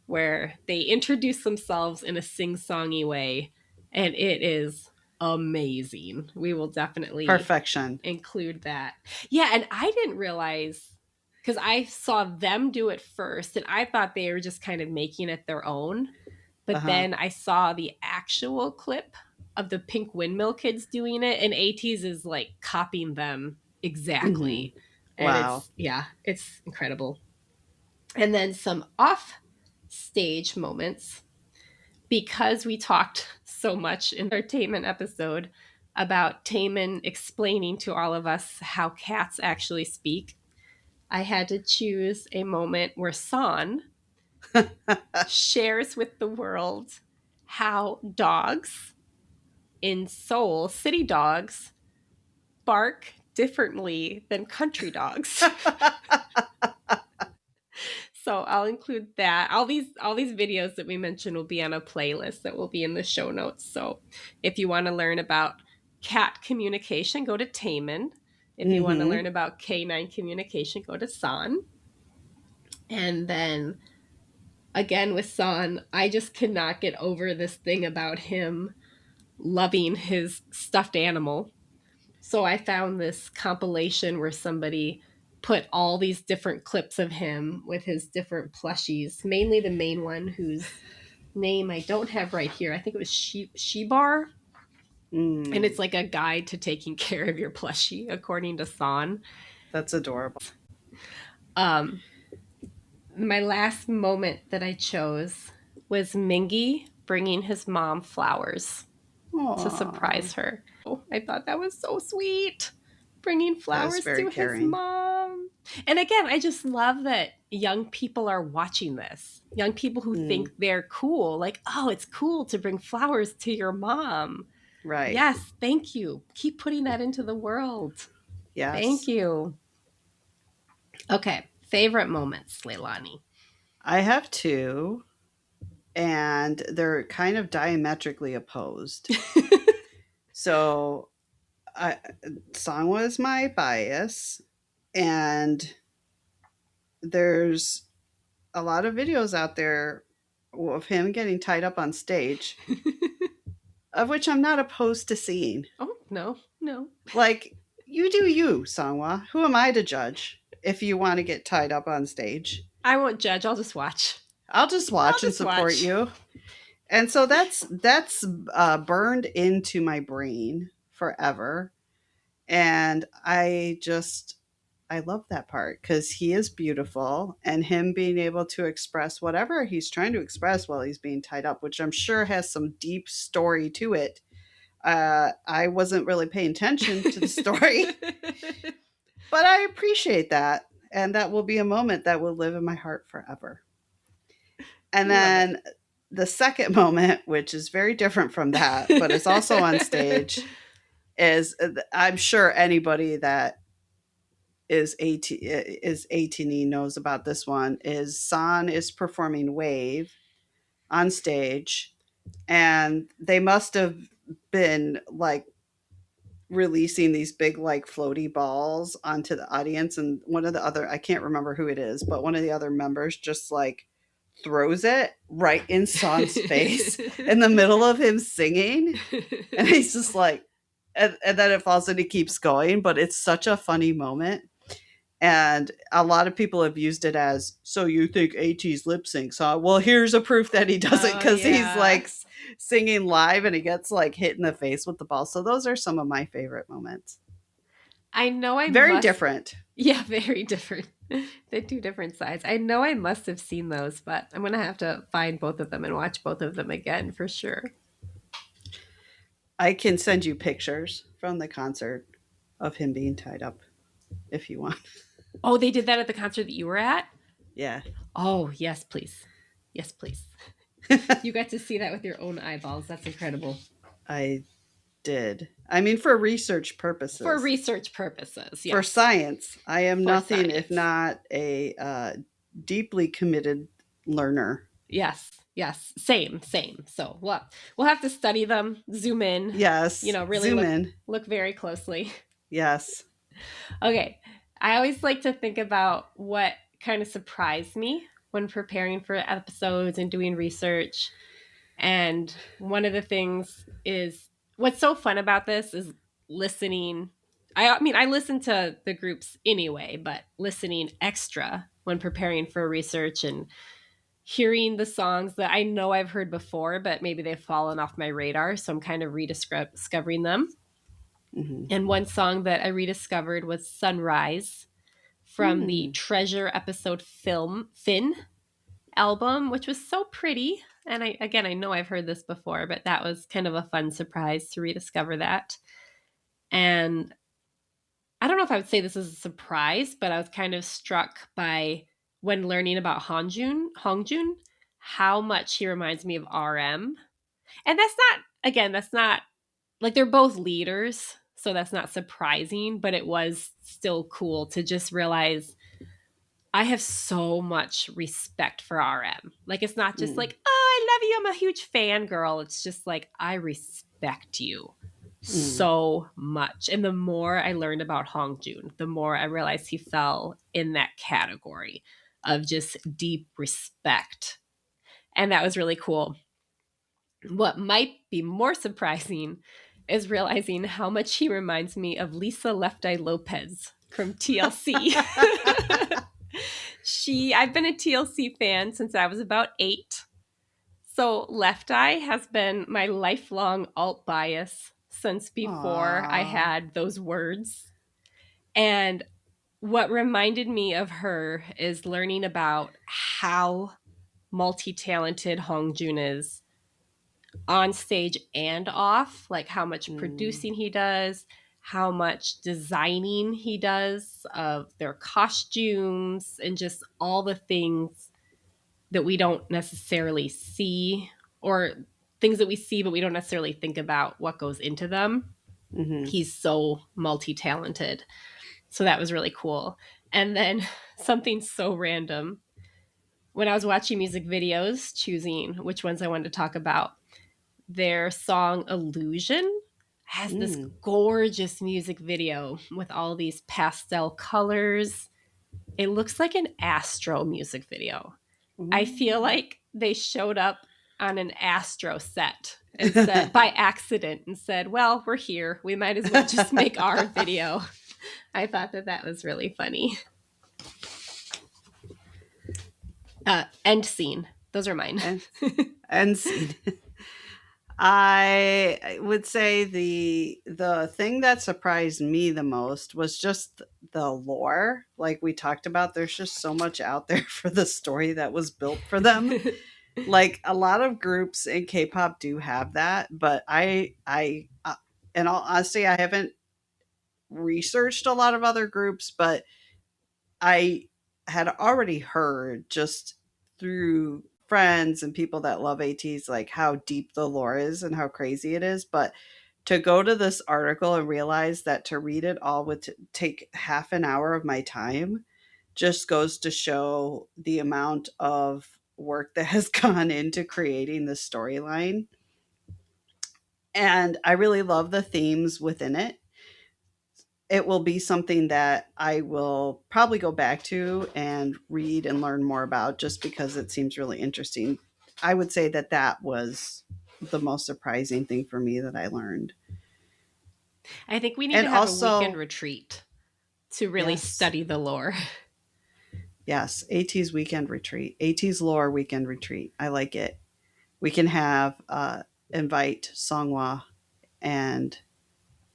where they introduce themselves in a sing-songy way, and it is amazing. We will definitely Perfection. include that. Yeah, and I didn't realize, because I saw them do it first and I thought they were just kind of making it their own. But Uh-huh. then I saw the actual clip of the Pink Windmill Kids doing it, and ATEEZ is copying them Mhm. exactly. And Wow. it's incredible. And then some off stage moments, because we talked so much in the entertainment episode about Taemin explaining to all of us how cats actually speak. I had to choose a moment where San shares with the world how dogs in Seoul, city dogs, bark differently than country dogs. So I'll include that. All these videos that we mentioned will be on a playlist that will be in the show notes. So if you want to learn about cat communication, go to Taemin. If you want to Mhm. learn about canine communication, go to San. And then again with San, I just cannot get over this thing about him loving his stuffed animal. So I found this compilation where somebody put all these different clips of him with his different plushies, mainly the main one whose name I don't have right here. I think it was Shebar. And it's Mm, like a guide to taking care of your plushie, according to San. that's adorable. Um, my last moment that I chose was Mingy bringing his mom flowers to Aw, surprise her. Oh, I thought that was so sweet. Bringing that is flowers very to his caring. mom. And again, I just love that young people are watching this. Young people who think Mm, they're cool, like, oh, it's cool to bring flowers to your mom. right. Yes, thank you. Keep putting that into the world. Thank Yes. you. Okay, favorite moments, Leilani. I have two, and they're kind of diametrically opposed. So, I, song was my bias, and there's a lot of videos out there of him getting tied up on stage, of which I'm not opposed to seeing. Oh, no, no. Like, you do you, Sangwa. Who am I to judge if you want to get tied up on stage? I won't judge. I'll just watch. I'll just I'll watch and just support watch. you. And so that's burned into my brain forever. And I love that part because he is beautiful, and him being able to express whatever he's trying to express while he's being tied up, which I'm sure has some deep story to it. I wasn't really paying attention to the story, but I appreciate that. And that will be a moment that will live in my heart forever. And Love it. then the second moment, which is very different from that, but it's also on stage, is I'm sure anybody that is 18 knows about this one. Is San is performing Wave on stage, and they must have been like releasing these big like floaty balls onto the audience, and one of the other, I can't remember who it is, but one of the other members just like throws it right in San's face in the middle of him singing, and he's just like, and then it falls and he keeps going, but it's such a funny moment. And a lot of people have used it as, so you think AT's lip syncs, huh? Well, here's a proof that he doesn't, Oh, because he's yeah. like singing live and he gets like hit in the face with the ball. So those are some of my favorite moments. I know I Very must. different. Yeah, very different. They're two different sides. I know I must have seen those, but I'm going to have to find both of them and watch both of them again for sure. I can send you pictures from the concert of him being tied up if you want. Oh, they did that at the concert that you were at? Yeah. Oh, yes, please. Yes, please. You got to see that with your own eyeballs. That's incredible. I did. I mean, for research For purposes, research purposes, for yes. science, I am For nothing if science. not a deeply committed learner. Yes, yes. Same, same. So we'll have to study them, zoom in, Yes. really Zoom in. look very closely. Yes. Okay. I always like to think about what kind of surprised me when preparing for episodes and doing research. And one of the things is what's so fun about this is listening. I mean, I listen to the groups anyway, but listening extra when preparing for research and hearing the songs that I know I've heard before, but maybe they've fallen off my radar. So I'm kind of rediscovering them. Mm-hmm. And one song that I rediscovered was Sunrise from the Mm. Treasure episode film Finn album, which was so pretty. And I know I've heard this before, but that was kind of a fun surprise to rediscover that. And I don't know if I would say this is a surprise, but I was kind of struck by when learning about Hongjun, how much he reminds me of RM. And that's not like they're both leaders, so that's not surprising, but it was still cool to just realize I have so much respect for RM. Like, it's not just Mm. like, oh, I love you, I'm a huge fangirl. It's just like, I respect you Mm. so much. And the more I learned about Hongjun, the more I realized he fell in that category of just deep respect. And that was really cool. What might be more surprising is realizing how much he reminds me of Lisa Left Eye Lopez from TLC. I've been a TLC fan since I was about 8. So Left Eye has been my lifelong alt bias since before I Aw. had those words. And what reminded me of her is learning about how multi-talented Hong Joon is on stage and off, like how much Mm, producing he does, how much designing he does of their costumes, and just all the things that we don't necessarily see, or things that we see but we don't necessarily think about what goes into them. mhm. He's so multi-talented. So that was really cool. And then something so random. When I was watching music videos, choosing which ones I wanted to talk about, their song Illusion has this Mm. gorgeous music video with all these pastel colors. It looks like an Astro music video. I feel Ooh. like they showed up on an Astro set and said by accident and said, "Well, we're here. We might as well just make our video." I thought that that was really funny. End scene. Those are mine. and and seed. I would say the thing that surprised me the most was just the lore. Like we talked about, there's just so much out there for the story that was built for them. Like a lot of groups in K-pop do have that, but in all honesty, I haven't researched a lot of other groups, but I had already heard just through friends and people that love ATs like how deep the lore is and how crazy it is. But to go to this article and realize that to read it all would take half an hour of my time just goes to show the amount of work that has gone into creating this storyline. And I really love the themes within it. It will be something that I will probably go back to and read and learn more about just because it seems really interesting. I would say that that was the most surprising thing for me that I learned. I think we need And to have a weekend also, retreat to really yes, study the lore. yes, AT's weekend retreat, AT's lore weekend retreat. I like it. We can have invite Songhwa and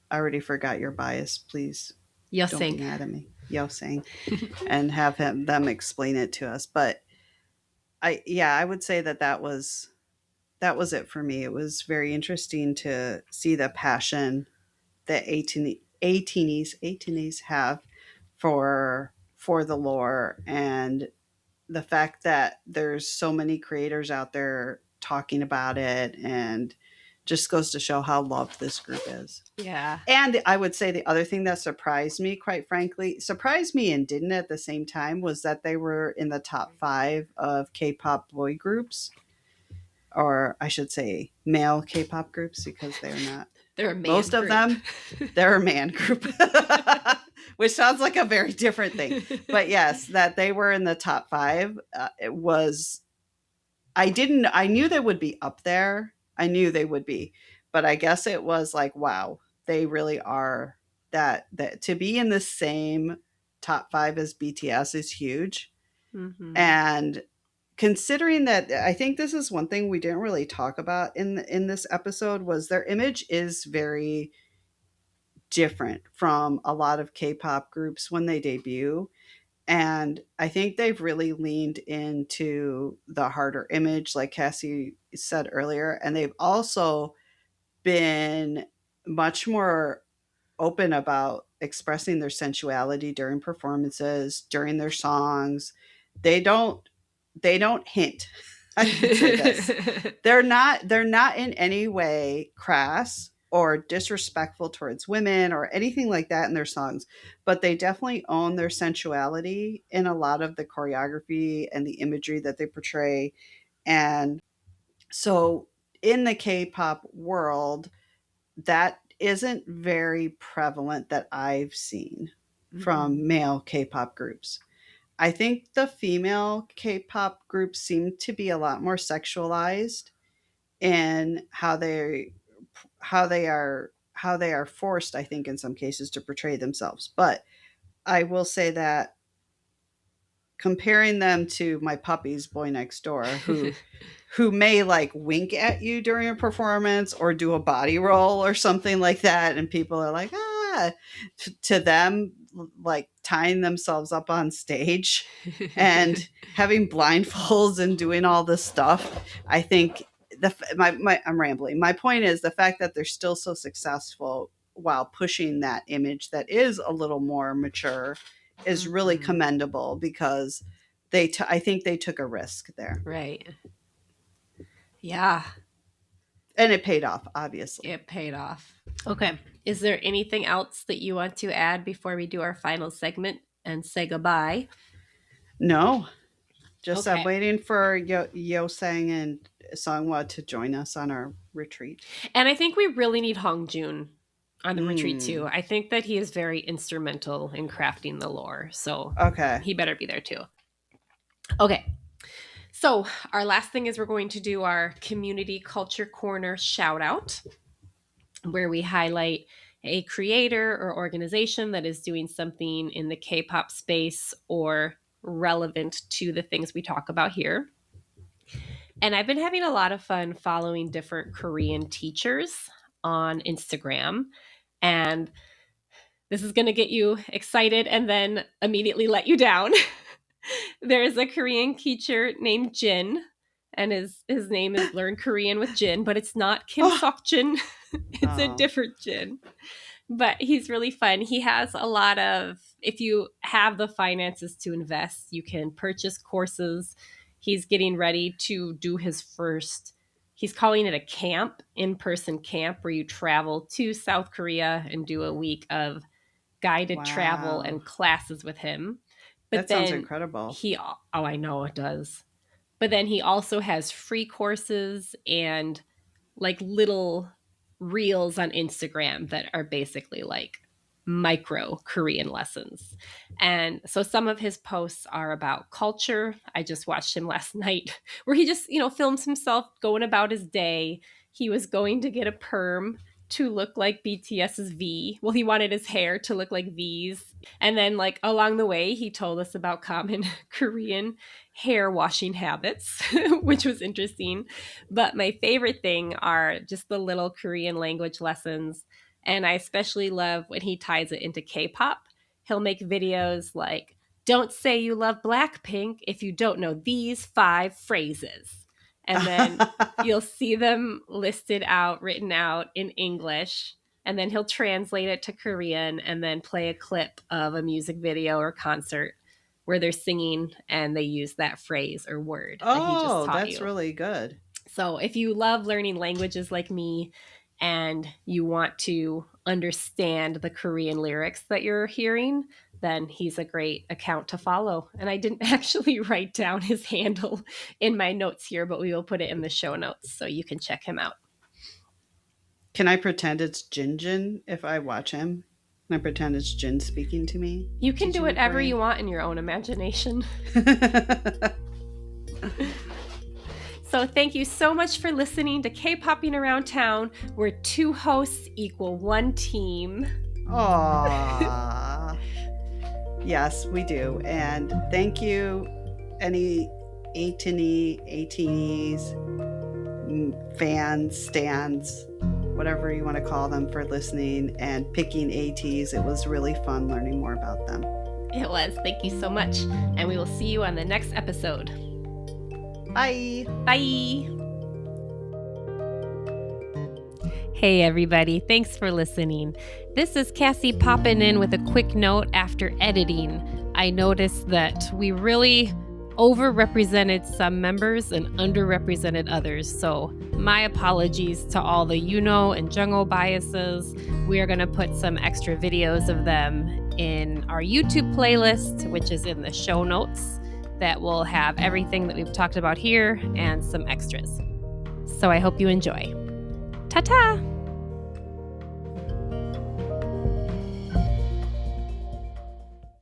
I already forgot your bias. Please don't be Yosing. mad at me. Yo saying and have them explain it to us. But I would say that that was it for me. It was very interesting to see the passion that 18s have for the lore and the fact that there's so many creators out there talking about it and just goes to show how loved this group is. Yeah. And I would say the other thing that surprised me, quite frankly, surprised me and didn't at the same time, was that they were in the top 5 of K-pop boy groups, or I should say male K-pop groups, because they're not They're a man most of group. them. They're a man group, which sounds like a very different thing. But yes, that they were in the top 5. It was I knew they would be up there. I knew they would be. But I guess it was like, wow, they really are that to be in the same top 5 as BTS is huge. Mm-hmm. And considering that I think this is one thing we didn't really talk about in this episode was their image is very different from a lot of K-pop groups when they debut. And I think they've really leaned into the harder image, like Cassie said earlier. And they've also been much more open about expressing their sensuality during performances, during their songs. They don't they don't hint. I should say this. They're not in any way crass or disrespectful towards women or anything like that in their songs, but they definitely own their sensuality in a lot of the choreography and the imagery that they portray. And so in the K-pop world, that isn't very prevalent that I've seen Mm-hmm. from male K-pop groups. I think the female K-pop groups seem to be a lot more sexualized in how they are forced, I think, in some cases to portray themselves. But I will say that comparing them to my puppy's boy next door, who may like wink at you during a performance or do a body roll or something like that, and people are like, ah, to them, like tying themselves up on stage and having blindfolds and doing all this stuff. I think I'm rambling. My point is the fact that they're still so successful while pushing that image that is a little more mature is really commendable, because I think they took a risk there. Right. Yeah. And it paid off, obviously. It paid off. Okay. Is there anything else that you want to add before we do our final segment and say goodbye? No, just I'm Okay. waiting for Yo Sang and Songwa to join us on our retreat. And I think we really need Hong Jun on the retreat too. I think that he is very instrumental in crafting the lore. So Okay. he better be there too. Okay. So our last thing is we're going to do our community culture corner shout out, where we highlight a creator or organization that is doing something in the K-pop space or relevant to the things we talk about here. And I've been having a lot of fun following different Korean teachers on Instagram. And this is going to get you excited and then immediately let you down. There is a Korean teacher named Jin, and his name is Learn Korean with Jin, but it's not Kim Sok Jin. It's a different Jin. But he's really fun. He has a lot of, if you have the finances to invest, you can purchase courses. He's getting ready to do his first, he's calling it a camp, in-person camp, where you travel to South Korea and do a week of guided travel and classes with him. But that sounds incredible. I know it does. But then he also has free courses and like little reels on Instagram that are basically like micro Korean lessons. And so some of his posts are about culture. I just watched him last night where he just, films himself going about his day. He was going to get a perm to look like BTS's V. Well, he wanted his hair to look like V's. And then like along the way, he told us about common Korean hair washing habits, which was interesting. But my favorite thing are just the little Korean language lessons. And I especially love when he ties it into K-pop. He'll make videos like, don't say you love Blackpink if you don't know these 5 phrases. And then you'll see them listed out, written out in English. And then he'll translate it to Korean and then play a clip of a music video or concert where they're singing and they use that phrase or word that he just taught you. That's really good. So if you love learning languages like me and you want to understand the Korean lyrics that you're hearing, then he's a great account to follow. And I didn't actually write down his handle in my notes here, but we will put it in the show notes so you can check him out. Can I pretend it's Jin if I watch him? Can I pretend it's Jin speaking to me? You can do whatever you want in your own imagination. So thank you so much for listening to K-Popping Around Town, where 2 hosts equal 1 team. Aww. Yes, we do. And thank you, any ATEEZ fans, stands, whatever you want to call them, for listening and picking ATEEZ. It was really fun learning more about them. It was. Thank you so much. And we will see you on the next episode. Bye. Bye. Hey, everybody. Thanks for listening. This is Cassie popping in with a quick note after editing. I noticed that we really overrepresented some members and underrepresented others. So my apologies to all the and Jungho biases. We are going to put some extra videos of them in our YouTube playlist, which is in the show notes, that will have everything that we've talked about here and some extras. So I hope you enjoy. Ta-ta!